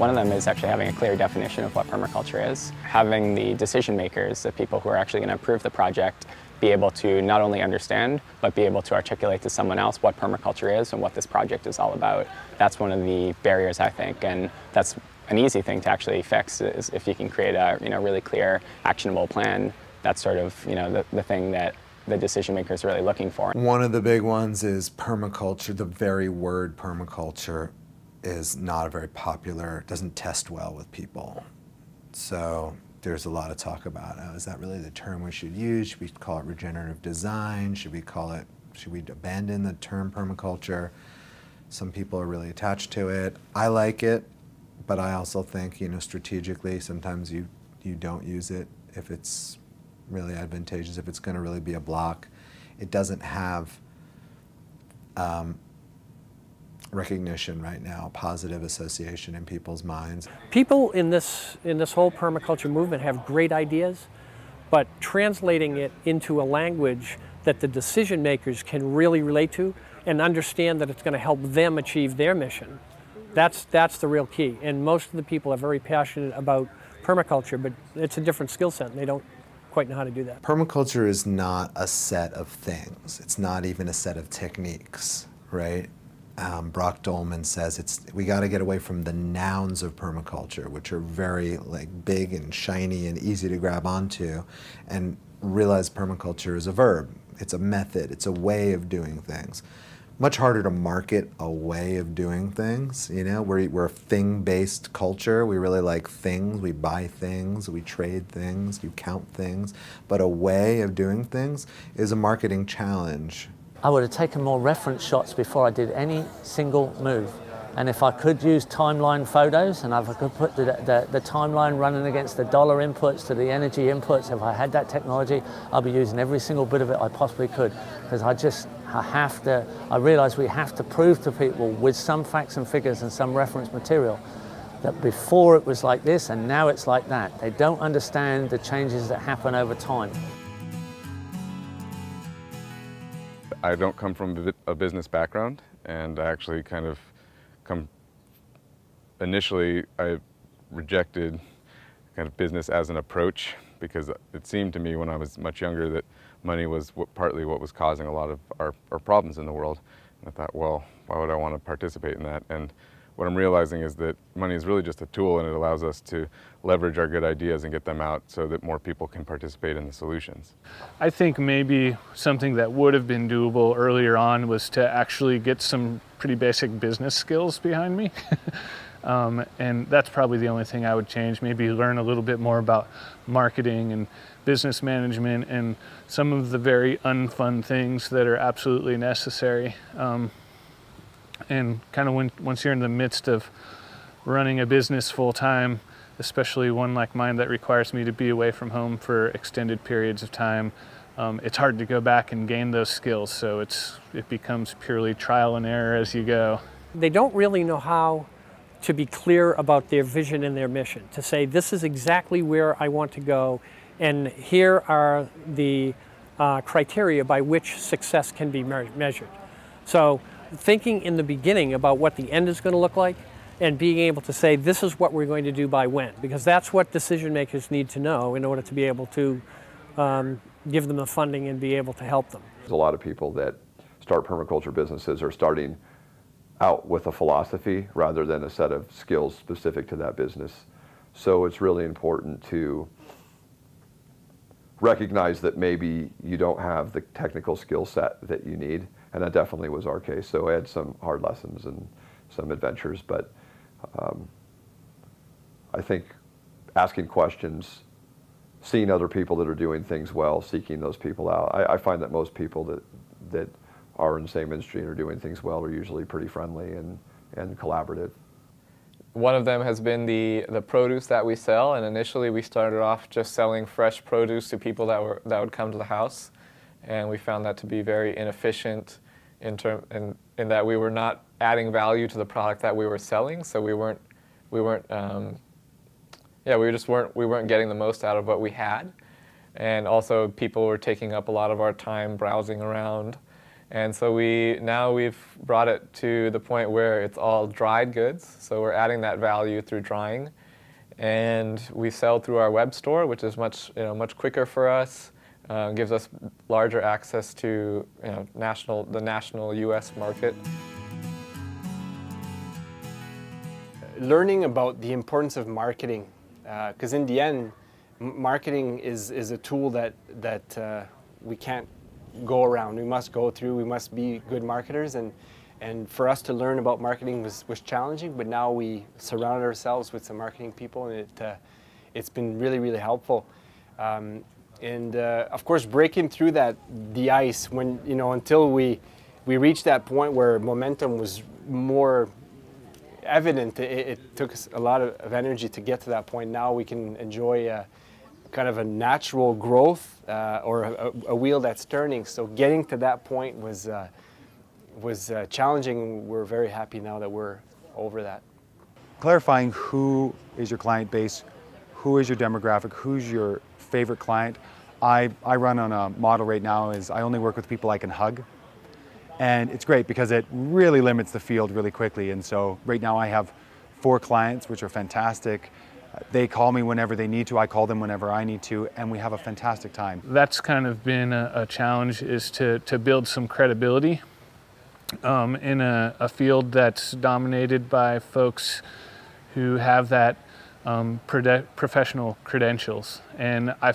One of them is actually having a clear definition of what permaculture is. Having the decision makers, the people who are actually going to approve the project, be able to not only understand, but be able to articulate to someone else what permaculture is and what this project is all about. That's one of the barriers, I think, and that's an easy thing to actually fix, is if you can create a really clear, actionable plan. That's sort of the thing that the decision maker is really looking for. One of the big ones is permaculture. The very word permaculture is not a very popular, doesn't test well with people. So there's a lot of talk about, is that really the term we should use? Should we call it regenerative design? Should we abandon the term permaculture? Some people are really attached to it. I like it, but I also think, strategically, sometimes you don't use it if it's really advantageous, if it's going to really be a block. It doesn't have recognition right now, positive association in people's minds. People in this whole permaculture movement have great ideas, but translating it into a language that the decision makers can really relate to and understand that it's going to help them achieve their mission, that's the real key. And most of the people are very passionate about permaculture, but it's a different skill set and they don't quite know how to do that. Permaculture is not a set of things. It's not even a set of techniques, right? Brock Dolman says we got to get away from the nouns of permaculture, which are very big and shiny and easy to grab onto, and realize permaculture is a verb. It's a method. It's a way of doing things. Much harder to market a way of doing things. We're a thing-based culture. We really like things. We buy things. We trade things. You count things. But a way of doing things is a marketing challenge. I would have taken more reference shots before I did any single move. And if I could use timeline photos, and if I could put the timeline running against the dollar inputs to the energy inputs, if I had that technology, I'd be using every single bit of it I possibly could. Because I realize we have to prove to people with some facts and figures and some reference material that before it was like this and now it's like that. They don't understand the changes that happen over time. I don't come from a business background, and I actually initially I rejected kind of business as an approach, because it seemed to me when I was much younger that money was partly what was causing a lot of our problems in the world. And I thought, well, why would I want to participate in that? And what I'm realizing is that money is really just a tool, and it allows us to leverage our good ideas and get them out so that more people can participate in the solutions. I think maybe something that would have been doable earlier on was to actually get some pretty basic business skills behind me. And that's probably the only thing I would change. Maybe learn a little bit more about marketing and business management and some of the very unfun things that are absolutely necessary. And kind of once you're in the midst of running a business full-time, especially one like mine that requires me to be away from home for extended periods of time, it's hard to go back and gain those skills. So it becomes purely trial and error as you go. They don't really know how to be clear about their vision and their mission, to say this is exactly where I want to go, and here are the criteria by which success can be measured. So thinking in the beginning about what the end is going to look like, and being able to say this is what we're going to do by when, because that's what decision makers need to know in order to be able to give them the funding and be able to help them. There's a lot of people that start permaculture businesses are starting out with a philosophy rather than a set of skills specific to that business. So it's really important to recognize that maybe you don't have the technical skill set that you need, and that definitely was our case. So I had some hard lessons and some adventures, but I think asking questions, seeing other people that are doing things well, seeking those people out. I find that most people that are in the same industry and are doing things well are usually pretty friendly and collaborative. One of them has been the produce that we sell, and initially we started off just selling fresh produce to people that would come to the house, and we found that to be very inefficient in that we were not adding value to the product that we were selling, so we weren't getting the most out of what we had, and also people were taking up a lot of our time browsing around And so we've brought it to the point where it's all dried goods. So we're adding that value through drying. And we sell through our web store, which is much quicker for us, gives us larger access to the national U.S. market. Learning about the importance of marketing, because in the end, marketing is a tool that we can't go around. We must go through. We must be good marketers, and for us to learn about marketing was challenging. But now we surrounded ourselves with some marketing people, and it's been really helpful. And of course, breaking through the ice when until we reached that point where momentum was more evident. It took us a lot of energy to get to that point. Now we can enjoy kind of a natural growth or a wheel that's turning. So getting to that point was challenging. We're very happy now that we're over that. Clarifying who is your client base, who is your demographic, who's your favorite client. I run on a model right now is I only work with people I can hug. And it's great because it really limits the field really quickly. And so right now I have 4 clients, which are fantastic. They call me whenever they need to. I call them whenever I need to, and we have a fantastic time. That's kind of been a challenge, is to build some credibility in a field that's dominated by folks who have that professional credentials. And I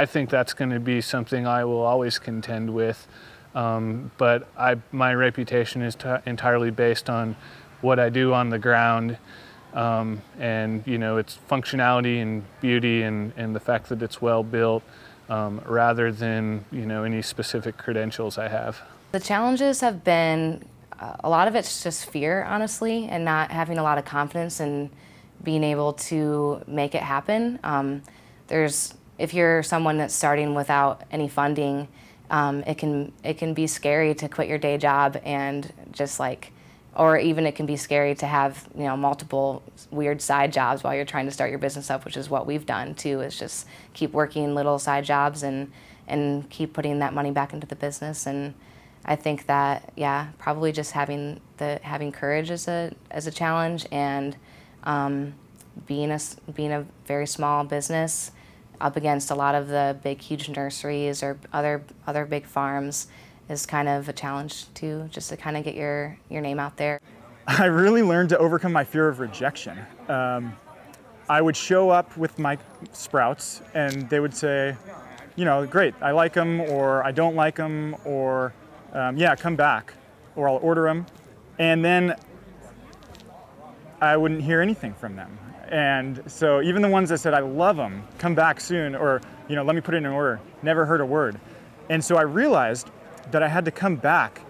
think that's going to be something I will always contend with. But my reputation is entirely based on what I do on the ground, and its functionality and beauty and the fact that it's well built, rather than any specific credentials I have. The challenges have been a lot of it's just fear, honestly, and not having a lot of confidence in being able to make it happen. If you're someone that's starting without any funding, it can be scary to quit your day job and or even it can be scary to have multiple weird side jobs while you're trying to start your business up, which is what we've done too. Is just keep working little side jobs and keep putting that money back into the business. And I think that probably just having courage is a challenge, and being a very small business up against a lot of the big, huge nurseries or other big farms is kind of a challenge too, just to kind of get your name out there. I really learned to overcome my fear of rejection. I would show up with my sprouts and they would say, great, I like them, or I don't like them, or yeah, come back, or I'll order them. And then I wouldn't hear anything from them. And so even the ones that said, I love them, come back soon, or let me put it in an order, never heard a word. And so I realized that I had to come back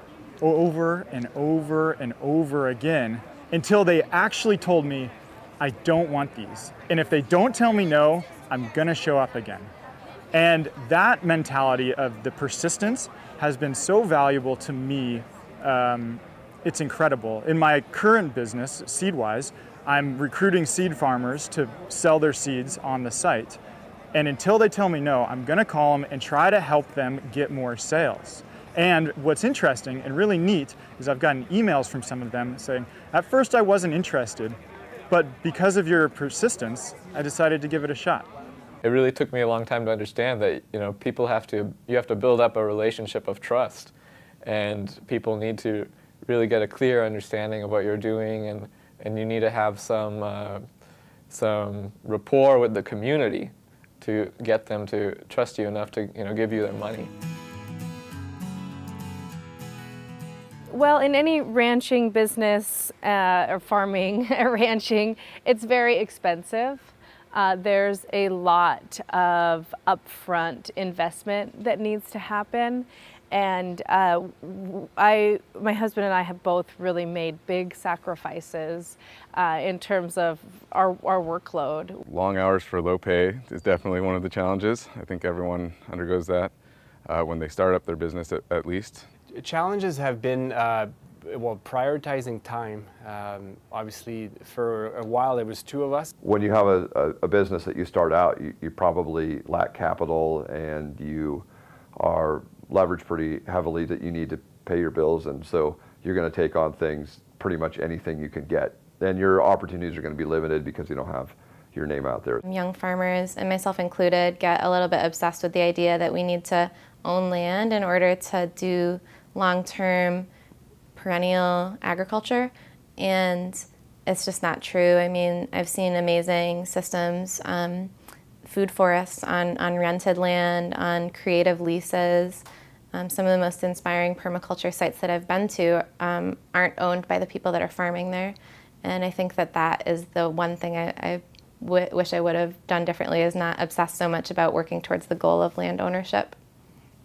over and over and over again until they actually told me, I don't want these. And if they don't tell me no, I'm gonna show up again. And that mentality of the persistence has been so valuable to me. It's incredible. In my current business, Seedwise, I'm recruiting seed farmers to sell their seeds on the site. And until they tell me no, I'm gonna call them and try to help them get more sales. And what's interesting and really neat is I've gotten emails from some of them saying, at first I wasn't interested, but because of your persistence, I decided to give it a shot. It really took me a long time to understand that you have to build up a relationship of trust, and people need to really get a clear understanding of what you're doing, and you need to have some rapport with the community to get them to trust you enough to give you their money. Well, in any ranching business or farming, ranching, it's very expensive. There's a lot of upfront investment that needs to happen. And my husband and I have both really made big sacrifices in terms of our workload. Long hours for low pay is definitely one of the challenges. I think everyone undergoes that when they start up their business at least. Challenges have been, prioritizing time. Obviously, for a while, there was 2 of us. When you have a business that you start out, you probably lack capital, and you are leverage pretty heavily that you need to pay your bills, and so you're going to take on things, pretty much anything you can get. And your opportunities are going to be limited because you don't have your name out there. Young farmers, and myself included, get a little bit obsessed with the idea that we need to own land in order to do long-term perennial agriculture, and it's just not true. I mean, I've seen amazing systems, food forests on rented land, on creative leases. Some of the most inspiring permaculture sites that I've been to aren't owned by the people that are farming there. And I think that that is the one thing I wish I would have done differently, is not obsessed so much about working towards the goal of land ownership.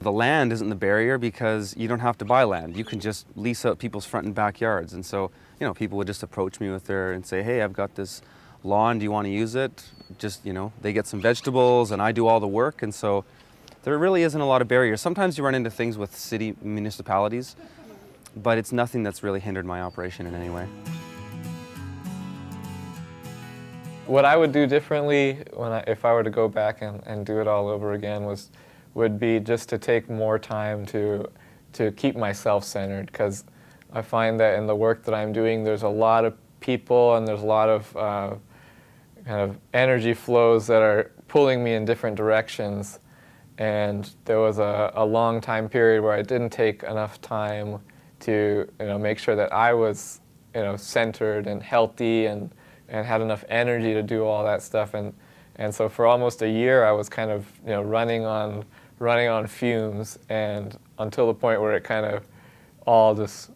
The land isn't the barrier because you don't have to buy land. You can just lease out people's front and backyards. And so, you know, people would just approach me with their and say, hey, I've got this lawn, do you want to use it? Just, you know, they get some vegetables and I do all the work. And so there really isn't a lot of barriers. Sometimes you run into things with city municipalities, but it's nothing that's really hindered my operation in any way. What I would do differently if I were to go back and do it all over again would be just to take more time to keep myself centered, because I find that in the work that I'm doing there's a lot of people and there's a lot of kind of energy flows that are pulling me in different directions, and there was a long time period where I didn't take enough time to make sure that I was centered and healthy and had enough energy to do all that stuff, and so for almost a year I was kind of running on fumes, and until the point where it kind of all just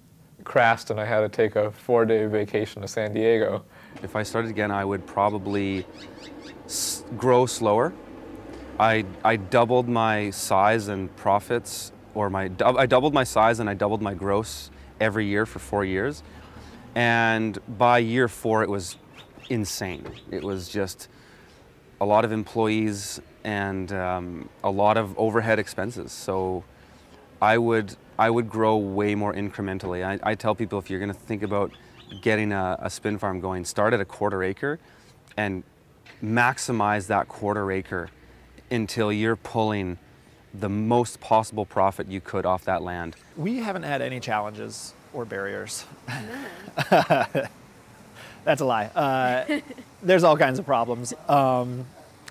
crashed and I had to take a 4-day vacation to San Diego. If I started again, I would probably grow slower. I doubled my size and profits, or I doubled my size and I doubled my gross every year for 4 years, and by year 4 it was insane. It was just a lot of employees and a lot of overhead expenses. So I would grow way more incrementally. I tell people, if you're going to think about getting a spin farm going, start at a 1/4 acre and maximize that 1/4 acre until you're pulling the most possible profit you could off that land. We haven't had any challenges or barriers. That's a lie. There's all kinds of problems.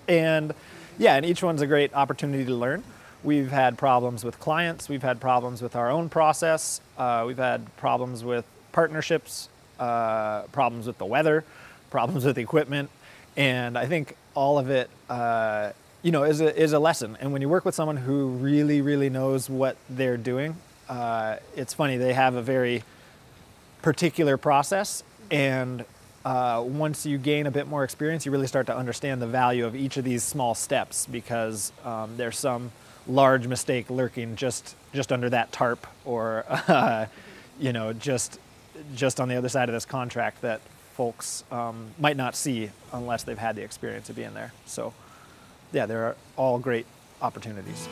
And each one's a great opportunity to learn. We've had problems with clients, we've had problems with our own process, we've had problems with partnerships, problems with the weather, problems with equipment, and I think all of it is a lesson. And when you work with someone who really, really knows what they're doing, it's funny, they have a very particular process, and once you gain a bit more experience, you really start to understand the value of each of these small steps, because there's some large mistake lurking just under that tarp, or just on the other side of this contract that folks might not see unless they've had the experience of being there. So yeah, there are all great opportunities.